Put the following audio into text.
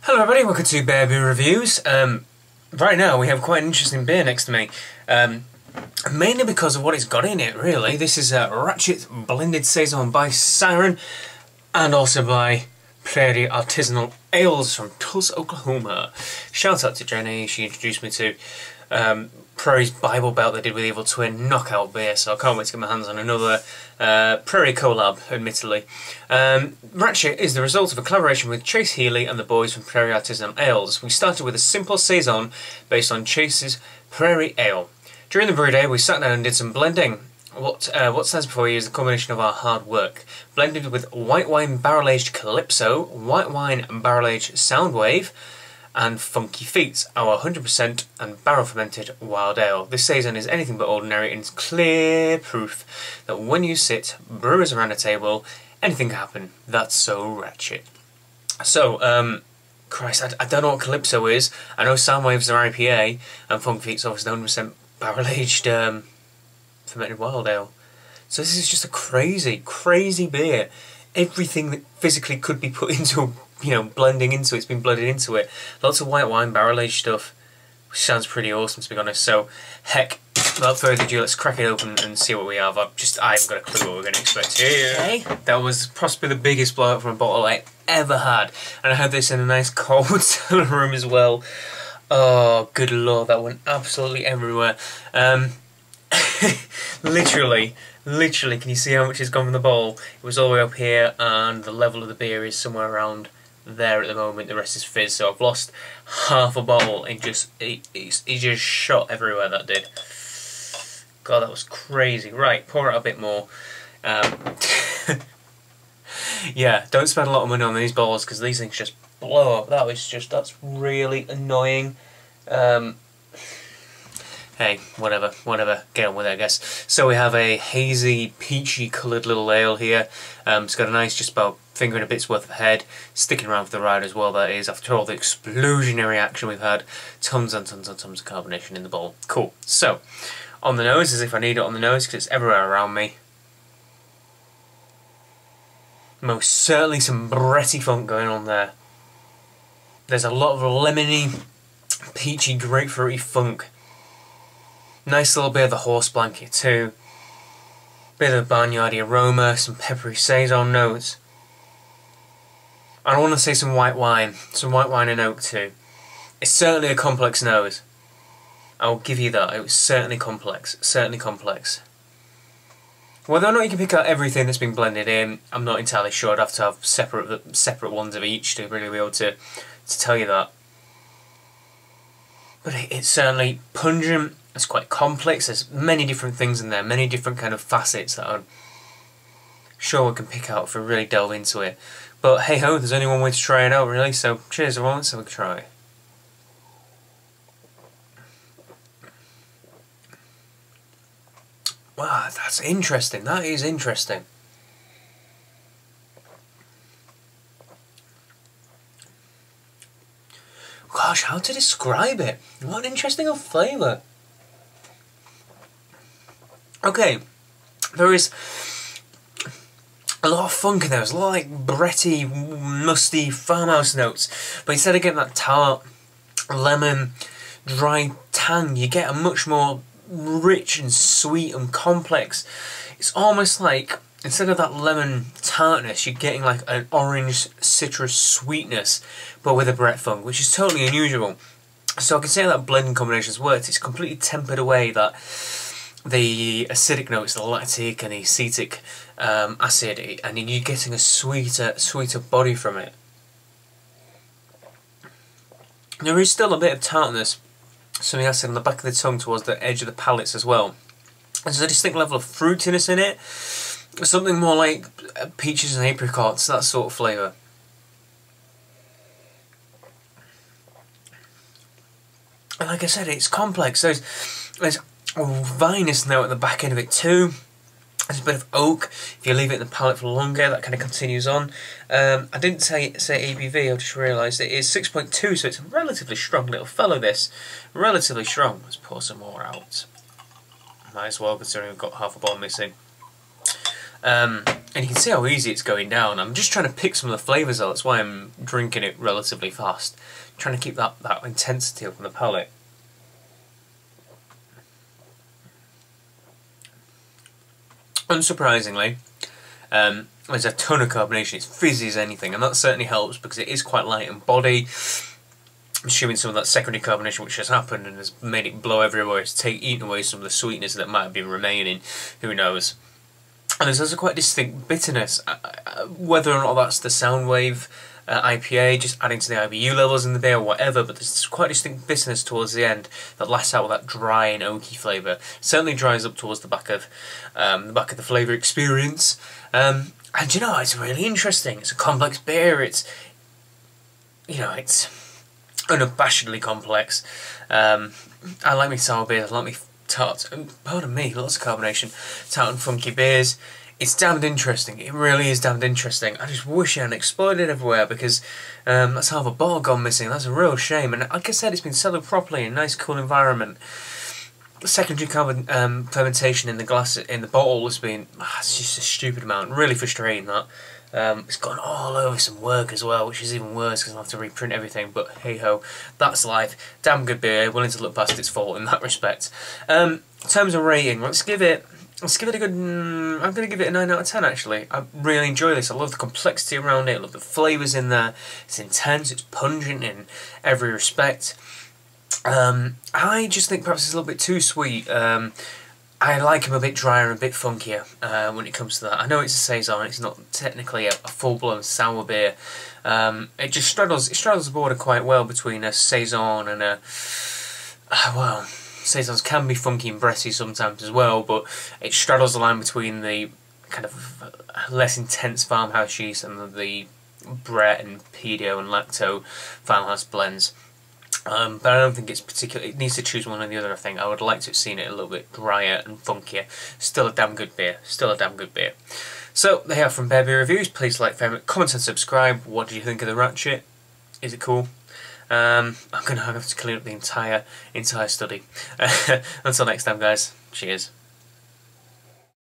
Hello everybody, welcome to Bear Beer Reviews. Right now we have quite an interesting beer next to me. Mainly because of what it's got in it, really. This is a Ratchet Blended Saison by Siren, and also by Prairie Artisanal Ales from Tulsa, Oklahoma. Shout out to Jenny, she introduced me to Prairie's Bible Belt they did with Evil Twin, knockout beer, so I can't wait to get my hands on another Prairie collab, admittedly. Ratchet is the result of a collaboration with Chase Healy and the boys from Prairie Artisanal Ales. We started with a simple saison based on Chase's Prairie Ale. During the brew day we sat down and did some blending. What stands before you is the combination of our hard work. Blended with white wine barrel-aged Calypso, white wine barrel-aged Soundwave, and Funky Feet, our 100% and barrel-fermented wild ale. This saison is anything but ordinary and is clear proof that when you sit brewers around a table, anything can happen. That's so Ratchet. So, Christ, I don't know what Calypso is. I know Soundwaves are IPA, and Funky Feet's obviously 100% barrel-aged fermented wild ale. So this is just a crazy, crazy beer. Everything that physically could be put into, blending into it's been blended into it. Lots of white wine, barrel-aged stuff, which sounds pretty awesome to be honest. So, heck, without further ado, let's crack it open and see what we have. I haven't got a clue what we're going to expect here. Okay. That was possibly the biggest blowout from a bottle I ever had. And I had this in a nice cold cellar room as well. Oh, good lord, that went absolutely everywhere. Literally, can you see how much has gone from the bowl? It was all the way up here, and the level of the beer is somewhere around there at the moment. The rest is fizz, so I've lost half a bottle. It just shot everywhere, that did. God, that was crazy. Right, pour out a bit more. Yeah, don't spend a lot of money on these bottles because these things just blow up. That's really annoying. Hey, whatever, get on with it, I guess. So we have a hazy, peachy coloured little ale here. It's got a nice, just about finger and a bit's worth of head, sticking around for the ride as well, that is, after all the explosionary action we've had. Tons and tons and tons of carbonation in the bowl. Cool. So, on the nose, as if I need it on the nose, because it's everywhere around me. Most certainly some Bretty funk going on there. There's a lot of lemony, peachy, grapefruity funk. Nice little bit of the horse blanket too. Bit of the barnyardy aroma, some peppery saison notes. I want to say some white wine and oak too. It's certainly a complex nose. I'll give you that. It was certainly complex. Whether or not you can pick out everything that's been blended in, I'm not entirely sure. I'd have to have separate ones of each to really be able to tell you that. But it's certainly pungent. It's quite complex. There's many different things in there, many different kind of facets that I'm sure we can pick out if we really delve into it. But hey ho, there's only one way to try it out really, so cheers everyone, let's have a try. Wow, that's interesting, that is interesting. Gosh, how to describe it? What an interesting flavour. Okay, there is a lot of funk in there. There's a lot of like Bretty, musty farmhouse notes, but instead of getting that tart, lemon, dry tang, you get a much more rich and sweet and complex. It's almost like instead of that lemon tartness, you're getting like an orange citrus sweetness, but with a Brett funk, which is totally unusual. So I can say that blending combination has worked. It's completely tempered away that the acidic notes, the lactic and the acetic acid, and you're getting a sweeter body from it. There is still a bit of tartness, something acid on the back of the tongue towards the edge of the palates as well. There's a distinct level of fruitiness in it, something more like peaches and apricots, that sort of flavour. And like I said, it's complex. There's a vinous note at the back end of it too. There's a bit of oak. If you leave it in the palate for longer, that kind of continues on. I didn't say ABV, I just realised it is 6.2, so it's a relatively strong little fellow, this. Relatively strong. Let's pour some more out. Might as well, considering we've got half a bottle missing. And you can see how easy it's going down. I'm just trying to pick some of the flavours out. That's why I'm drinking it relatively fast. Trying to keep that intensity up on the palate. Unsurprisingly, there's a ton of carbonation. It's fizzy as anything, and that certainly helps because it is quite light in body. I'm assuming some of that secondary carbonation which has happened and has made it blow everywhere. It's eaten away some of the sweetness that might have been remaining. Who knows? And there's also quite distinct bitterness. Whether or not that's the Soundwave IPA, just adding to the IBU levels in the beer or whatever, but there's quite distinct bitterness towards the end that lasts out with that dry and oaky flavour. Certainly dries up towards the back of the flavour experience. And you know, it's really interesting. It's a complex beer. It's, you know, it's unabashedly complex. I like me sour beers. I like me tart. Pardon me, lots of carbonation. Tart and funky beers. It's damned interesting. It really is damned interesting. I just wish it hadn't exploded everywhere because that's half a bottle gone missing. That's a real shame. And like I said, it's been settled properly in a nice, cool environment. Secondary carbon fermentation in the glass, in the bottle, has been it's just a stupid amount. Really frustrating that. It's gone all over some work as well, which is even worse because I'll have to reprint everything. But hey ho, that's life. Damn good beer. Willing to look past its fault in that respect. In terms of rating, let's give it a good. I'm going to give it a 9 out of 10. Actually, I really enjoy this. I love the complexity around it. I love the flavours in there. It's intense. It's pungent in every respect. I just think perhaps it's a little bit too sweet. I like him a bit drier and a bit funkier when it comes to that. I know it's a saison, it's not technically a full-blown sour beer. It just straddles the border quite well between a saison and a... well, saisons can be funky and breathy sometimes as well, but it straddles the line between the kind of less intense farmhouse yeast and the Brett and Pedio and Lacto farmhouse blends. But I don't think it's particularly... It needs to choose one or the other, I think. I would like to have seen it a little bit drier and funkier. Still a damn good beer. Still a damn good beer. So, they are from Bear Beer Reviews. Please like, favorite, comment and subscribe. What do you think of the Ratchet? Is it cool? I'm going to have to clean up the entire study. Until next time, guys. Cheers.